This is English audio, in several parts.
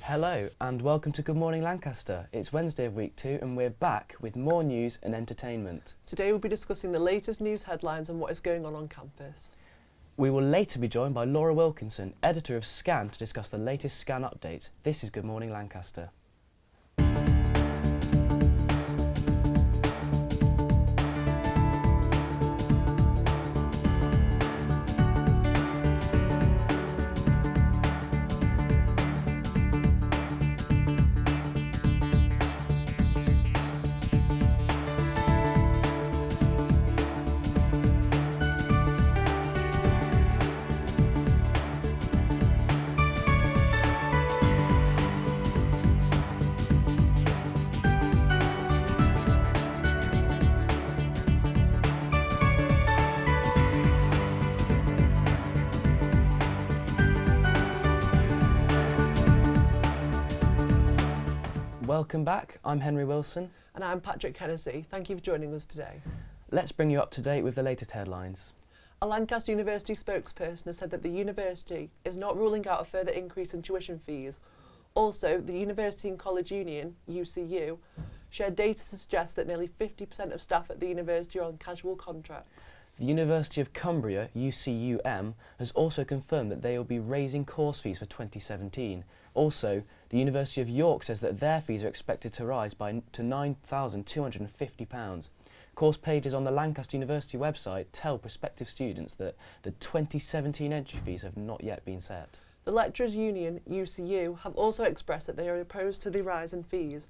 Hello and welcome to Good Morning Lancaster. It's Wednesday of week 2 and we're back with more news and entertainment. Today we'll be discussing the latest news headlines and what is going on campus. We will later be joined by Laura Wilkinson, editor of Scan, to discuss the latest Scan update. This is Good Morning Lancaster. Welcome back, I'm Henry Wilson. And I'm Patrick Hennessy. Thank you for joining us today. Let's bring you up to date with the latest headlines. A Lancaster University spokesperson has said that the university is not ruling out a further increase in tuition fees. Also, the University and College Union, UCU, shared data to suggest that nearly 50% of staff at the university are on casual contracts. The University of Cumbria, UCUM, has also confirmed that they will be raising course fees for 2017. Also, the University of York says that their fees are expected to rise to £9,250. Course pages on the Lancaster University website tell prospective students that the 2017 entry fees have not yet been set. The Lecturers Union, UCU, have also expressed that they are opposed to the rise in fees.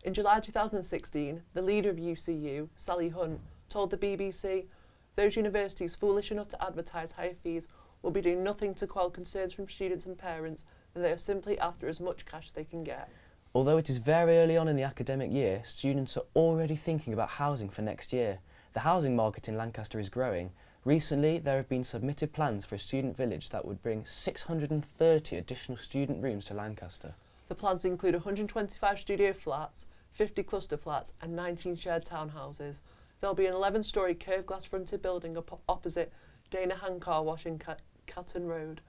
In July 2016, the leader of UCU, Sally Hunt, told the BBC, "Those universities foolish enough to advertise higher fees will be doing nothing to quell concerns from students and parents, and they are simply after as much cash they can get." Although it is very early on in the academic year, students are already thinking about housing for next year. The housing market in Lancaster is growing. Recently, there have been submitted plans for a student village that would bring 630 additional student rooms to Lancaster. The plans include 125 studio flats, 50 cluster flats and 19 shared townhouses. There will be an 11-storey curved glass fronted building opposite Dana Hand Car Wash in Catton Road.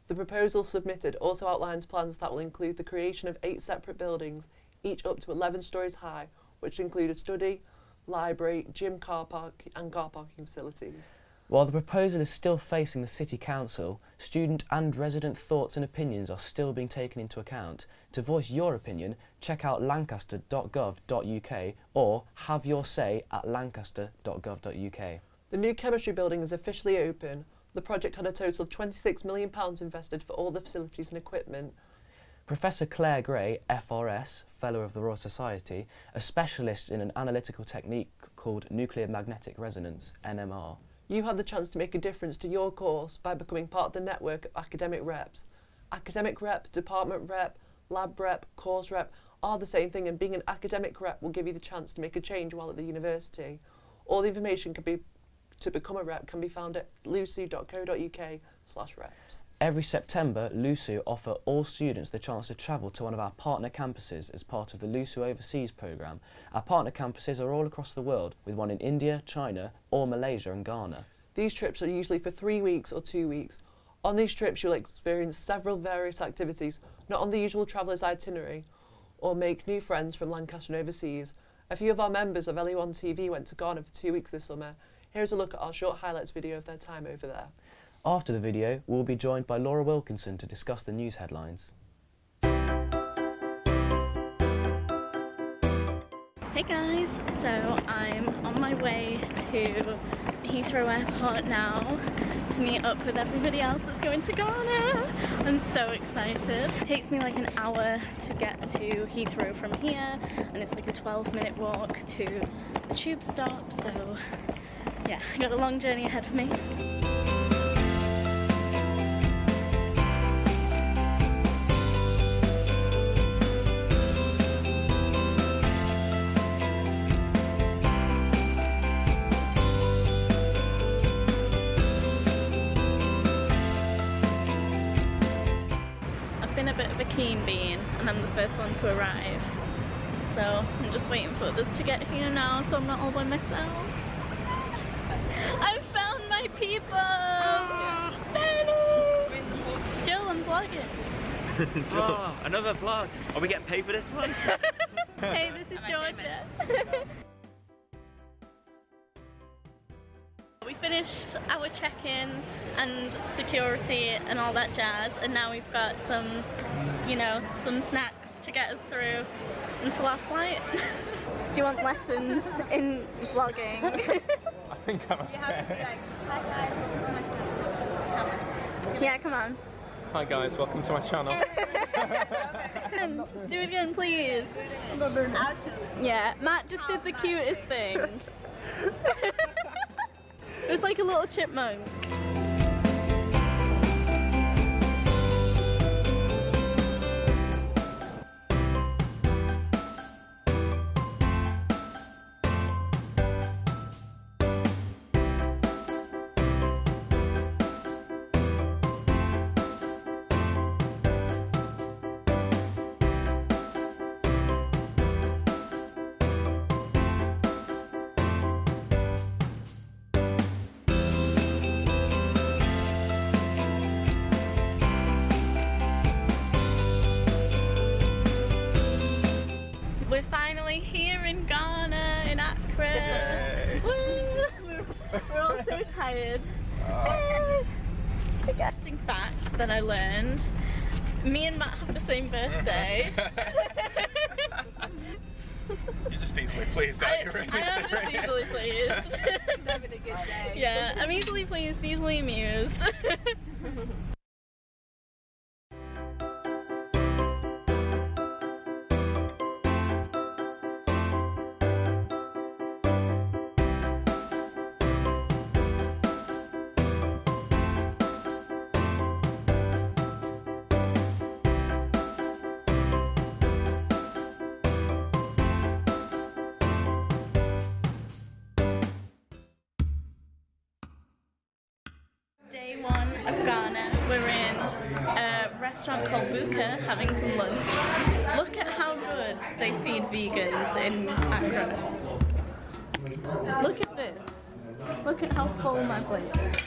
The proposal submitted also outlines plans that will include the creation of 8 separate buildings, each up to 11 storeys high, which include a study, library, gym, car park and car parking facilities. While the proposal is still facing the City Council, student and resident thoughts and opinions are still being taken into account. To voice your opinion, check out lancaster.gov.uk or have your say at lancaster.gov.uk. The new chemistry building is officially open. The project had a total of £26 million invested for all the facilities and equipment. Professor Claire Gray, FRS, Fellow of the Royal Society, a specialist in an analytical technique called nuclear magnetic resonance, NMR. You have the chance to make a difference to your course by becoming part of the network of academic reps. Academic rep, department rep, lab rep, course rep are the same thing, and being an academic rep will give you the chance to make a change while at the university. All the information to become a rep can be found at lucy.co.uk/reps. Every September, LUSU offer all students the chance to travel to one of our partner campuses as part of the LUSU Overseas programme. Our partner campuses are all across the world, with one in India, China, or Malaysia and Ghana. These trips are usually for 3 weeks or 2 weeks. On these trips, you'll experience several various activities, not on the usual traveller's itinerary, or make new friends from Lancaster and overseas. A few of our members of LE1 TV went to Ghana for 2 weeks this summer. Here's a look at our short highlights video of their time over there. After the video, we'll be joined by Laura Wilkinson to discuss the news headlines. Hey guys, so I'm on my way to Heathrow Airport now to meet up with everybody else that's going to Ghana. I'm so excited. It takes me like an hour to get to Heathrow from here, and it's like a 12-minute walk to the tube stop, so yeah, I got a long journey ahead of me. I've been a bit of a keen bean and I'm the first one to arrive, so I'm just waiting for others to get here now so I'm not all by myself. I found my people! Benny! Jill, I'm vlogging. Oh, another vlog. Are we getting paid for this one? Hey, this is Georgia. We finished our check-in and security and all that jazz, and now we've got some, you know, some snacks to get us through until our flight. Do you want lessons in vlogging? I think I'm okay. You have to be like, hi guys, welcome to my channel. Yeah, come on. Hi guys, welcome to my channel. Do it again, please. I'm not doing it. I'll show you. Yeah, Matt just did the cutest thing. It was like a little chipmunk. We're finally here in Ghana, in Accra. Woo! We're all so tired. Interesting fact that I learned, me and Matt have the same birthday. You're just easily pleased, aren't you? Really? I am just easily pleased. Having a good day. Yeah, I'm easily pleased, easily amused. Day one of Ghana, we're in a restaurant called Buka having some lunch. Look at how good they feed vegans in Accra. Look at this. Look at how full my plate is.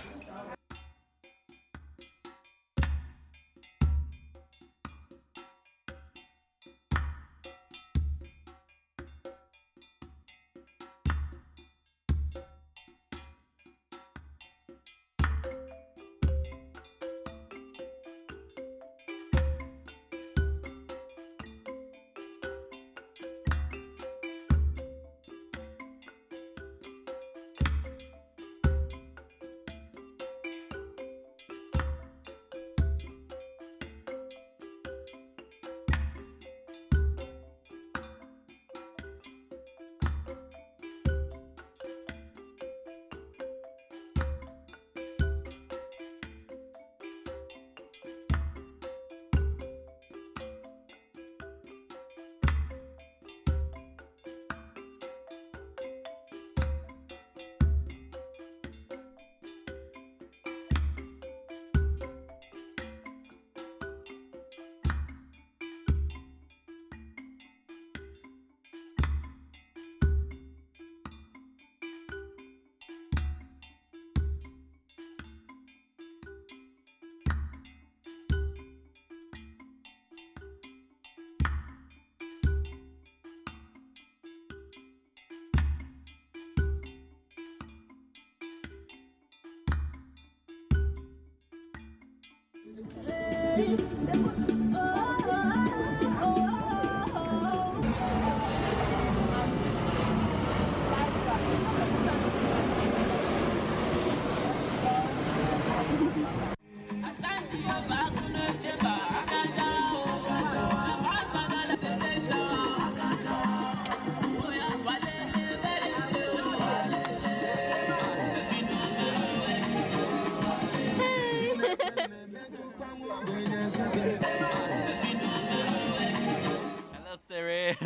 Hello Siri,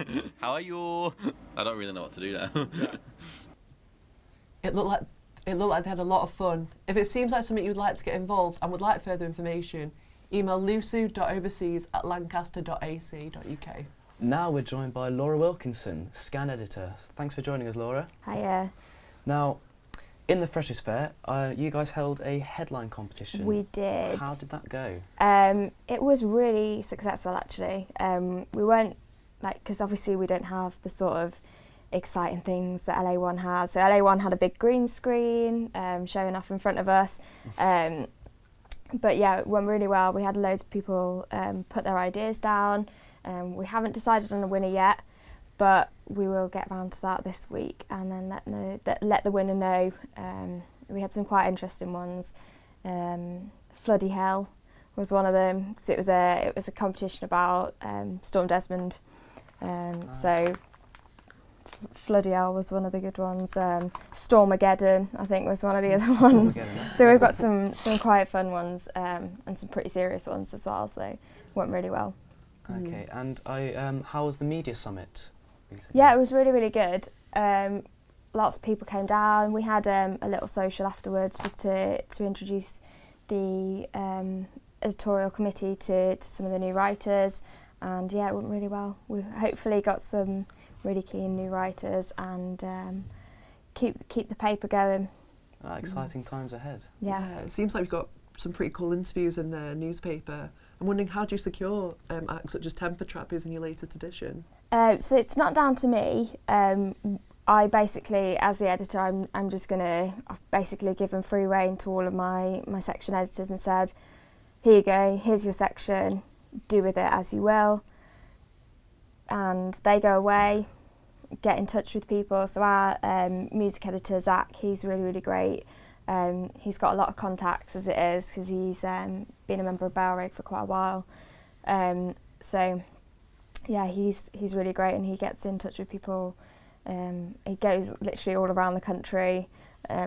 how are you? I don't really know what to do now. It looked like they had a lot of fun. If it seems like something you'd like to get involved and would like further information, email lusu.overseas@lancaster.ac.uk. Now we're joined by Laura Wilkinson, scan editor. Thanks for joining us, Laura. Hiya. Now, in the Freshers' Fair, you guys held a headline competition. We did. How did that go? It was really successful, actually. We weren't, because obviously we don't have the sort of exciting things that LA1 has. So LA1 had a big green screen showing off in front of us. But yeah, it went really well. We had loads of people put their ideas down. We haven't decided on a winner yet, but we will get round to that this week and then let the winner know. We had some quite interesting ones. Floody Hell was one of them, because it was a competition about Storm Desmond. So Floody Hell was one of the good ones. Stormageddon, I think, was one of the other ones. So we've got some quite fun ones and some pretty serious ones as well. So it went really well. Okay, and how was the media summit recently? Yeah, it was really, really good. Lots of people came down. We had a little social afterwards just to introduce the editorial committee to some of the new writers, and yeah, it went really well. We hopefully got some really keen new writers and keep the paper going. Exciting times ahead. Yeah. It seems like we've got some pretty cool interviews in the newspaper. I'm wondering, how do you secure acts such as Temper Trap is in your latest edition? So it's not down to me. I basically, as the editor, I'm just I've basically given free rein to all of my section editors and said, here you go, here's your section, do with it as you will. And they go away, get in touch with people. So our music editor, Zach, he's really, really great. He's got a lot of contacts as it is, because he's been a member of Bellrig for quite a while. So yeah, he's really great, and he gets in touch with people. He goes literally all around the country.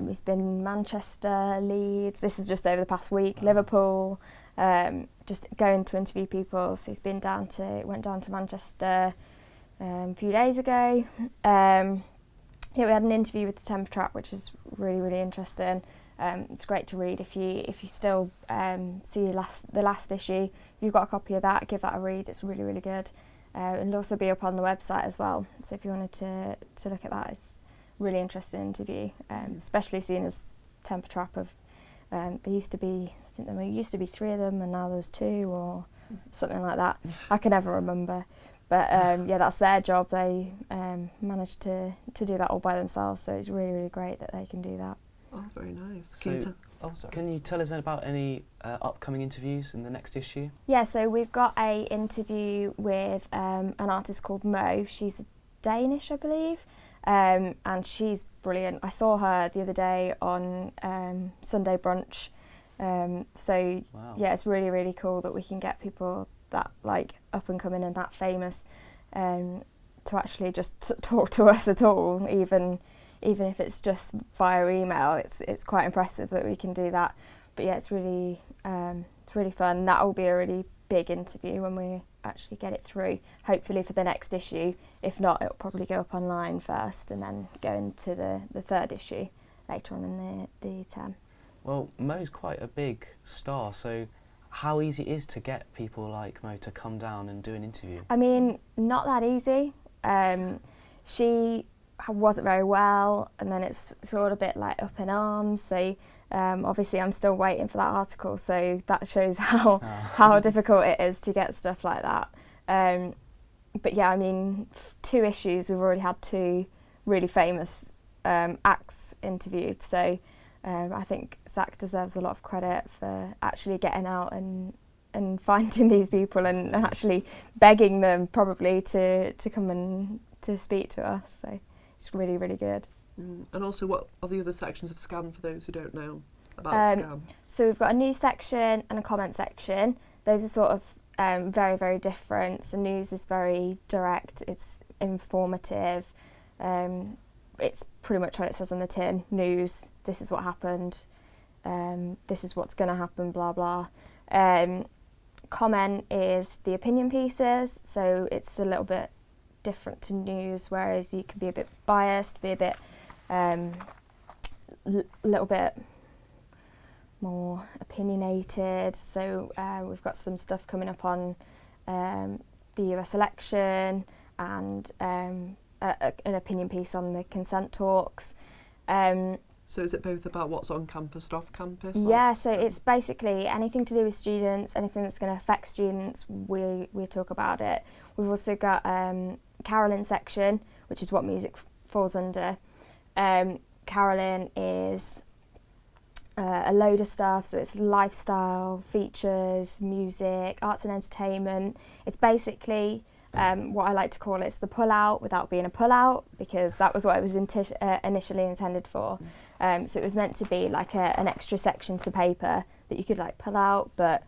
He's been in Manchester, Leeds, this is just over the past week, Liverpool, just going to interview people. So he's went down to Manchester a few days ago. Yeah, we had an interview with the Temper Trap, which is really, really interesting. It's great to read. If you still see the last issue, if you've got a copy of that, give that a read. It's really, really good. It'll also be up on the website as well. So if you wanted to look at that, it's a really interesting interview. Especially seeing as Temper Trap there used to be, I think there used to be 3 of them, and now there's 2 or something like that. I can never remember. But yeah, that's their job. They managed to do that all by themselves. So it's really, really great that they can do that. Oh, very nice. So can you tell us about any upcoming interviews in the next issue? Yeah, so we've got a interview with an artist called Mo. She's Danish, I believe, and she's brilliant. I saw her the other day on Sunday Brunch. So wow. Yeah, it's really, really cool that we can get people that up and coming and that famous to actually just talk to us at all, even if it's just via email. It's quite impressive that we can do that. But yeah, it's really fun. That will be a really big interview when we actually get it through, hopefully for the next issue. If not, it'll probably go up online first and then go into the 3rd issue later on in the term. Well, Mo's quite a big star, so how easy it is to get people like Mo to come down and do an interview? I mean, not that easy. She wasn't very well, and then it's sort of a bit up in arms. So obviously I'm still waiting for that article, so that shows how difficult it is to get stuff like that. But yeah, I mean, 2 issues, we've already had 2 really famous acts interviewed. So I think Zach deserves a lot of credit for actually getting out and finding these people and actually begging them probably to come and to speak to us. So it's really, really good. And also, what are the other sections of Scan for those who don't know about Scan? So we've got a news section and a comment section. Those are sort of very, very different. So news is very direct, it's informative. It's pretty much what it says on the tin. News, this is what happened, this is what's going to happen, blah, blah. Comment is the opinion pieces, so it's a little bit different to news, whereas you can be a bit biased, be a bit, little bit more opinionated. So we've got some stuff coming up on the US election and an opinion piece on the consent talks. So So is it both about what's on campus and off campus? Yeah, so it's basically anything to do with students, anything that's going to affect students, we talk about it. We've also got Carolyn section, which is what music falls under. Carolyn is a load of stuff, so it's lifestyle, features, music, arts and entertainment. It's basically what I like to call it's the pull-out without being a pull-out, because that was what it was initially intended for. So it was meant to be like an extra section to the paper that you could like pull out, but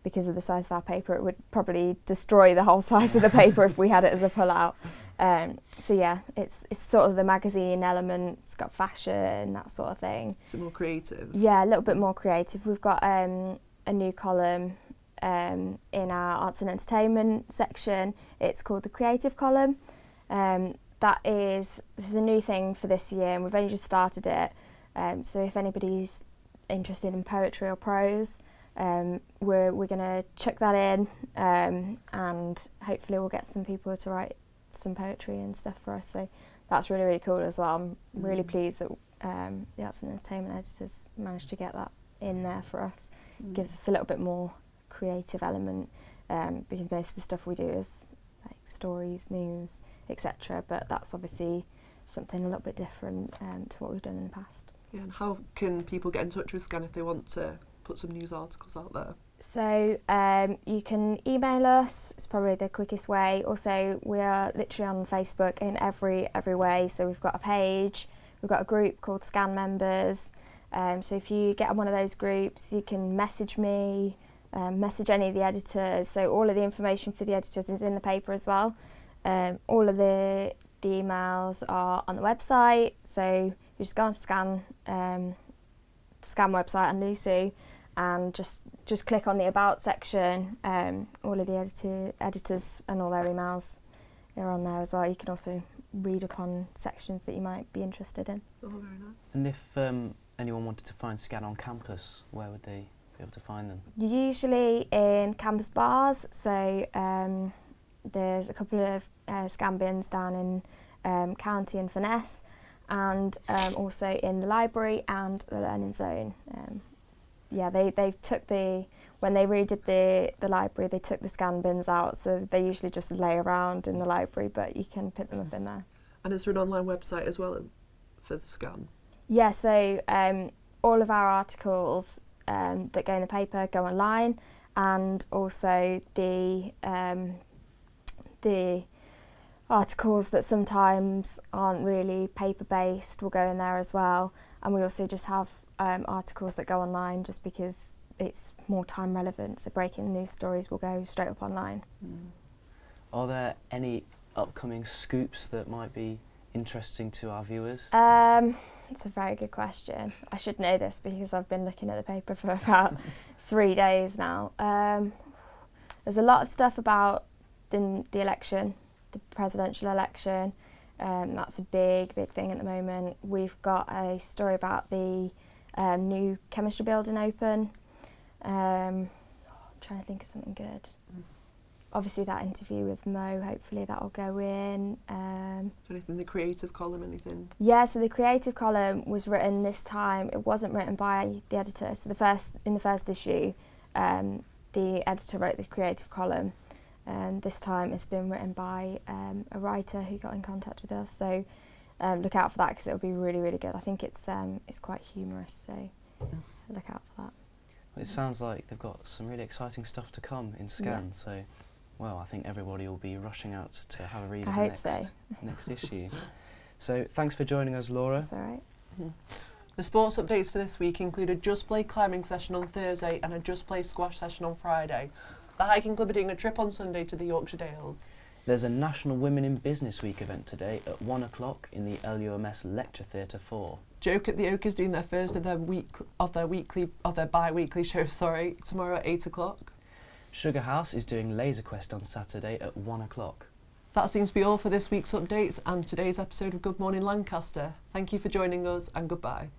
because of the size of our paper, it would probably destroy the whole size of the paper if we had it as a pull-out. So yeah, it's sort of the magazine element. It's got fashion, that sort of thing. Is it more creative? Yeah, a little bit more creative. We've got a new column in our arts and entertainment section. It's called the creative column. This is a new thing for this year, and we've only just started it. So if anybody's interested in poetry or prose, we're going to chuck that in, and hopefully we'll get some people to write some poetry and stuff for us. So that's really, really cool as well. I'm really pleased that the arts and entertainment editors managed to get that in there for us. Gives us a little bit more creative element, because most of the stuff we do is like stories, news, etc. But that's obviously something a little bit different to what we've done in the past. Yeah, and how can people get in touch with Scan if they want to put some news articles out there? So you can email us, it's probably the quickest way. Also, we are literally on Facebook in every way. So we've got a page, we've got a group called Scan Members. So if you get on one of those groups, you can message me, message any of the editors. So all of the information for the editors is in the paper as well. All of the emails are on the website. So you just go on to Scan website on Lucy, and just click on the About section. All of the editors and all their emails are on there as well. You can also read up on sections that you might be interested in. Oh, very nice. And if anyone wanted to find Scan on campus, where would they be able to find them? Usually in campus bars. So there's a couple of Scan bins down in County and Finesse, and also in the library and the learning zone. Yeah, they've took when they redid the library, they took the Scan bins out, so they usually just lay around in the library, but you can pick them up in there. And is there an online website as well for the Scan? Yeah, so all of our articles that go in the paper go online, and also the articles that sometimes aren't really paper-based will go in there as well. And we also just have articles that go online just because it's more time relevant. So breaking news stories will go straight up online. Are there any upcoming scoops that might be interesting to our viewers? It's a very good question. I should know this because I've been looking at the paper for about 3 days now. There's a lot of stuff about the election, the presidential election. That's a big thing at the moment. We've got a story about the new chemistry building open. I'm trying to think of something good. Obviously that interview with Mo, hopefully that'll go in. Anything, the creative column, anything? Yeah, so the creative column was written this time. It wasn't written by the editor. So in the first issue, the editor wrote the creative column. This time it's been written by a writer who got in contact with us. So look out for that because it'll be really, really good. I think it's quite humorous, so look out for that. Well, it sounds like they've got some really exciting stuff to come in Scan. Yeah. So, well, I think everybody will be rushing out to have a read I of hope the so. next issue. So thanks for joining us, Laura. That's all right. The sports updates for this week include a Just Play climbing session on Thursday and a Just Play squash session on Friday. The hiking club are doing a trip on Sunday to the Yorkshire Dales. There's a National Women in Business Week event today at 1 o'clock in the LUMS Lecture Theatre 4. Joke at the Oak is doing their first of their bi-weekly show, tomorrow at 8 o'clock. Sugar House is doing Laser Quest on Saturday at 1 o'clock. That seems to be all for this week's updates and today's episode of Good Morning Lancaster. Thank you for joining us and goodbye.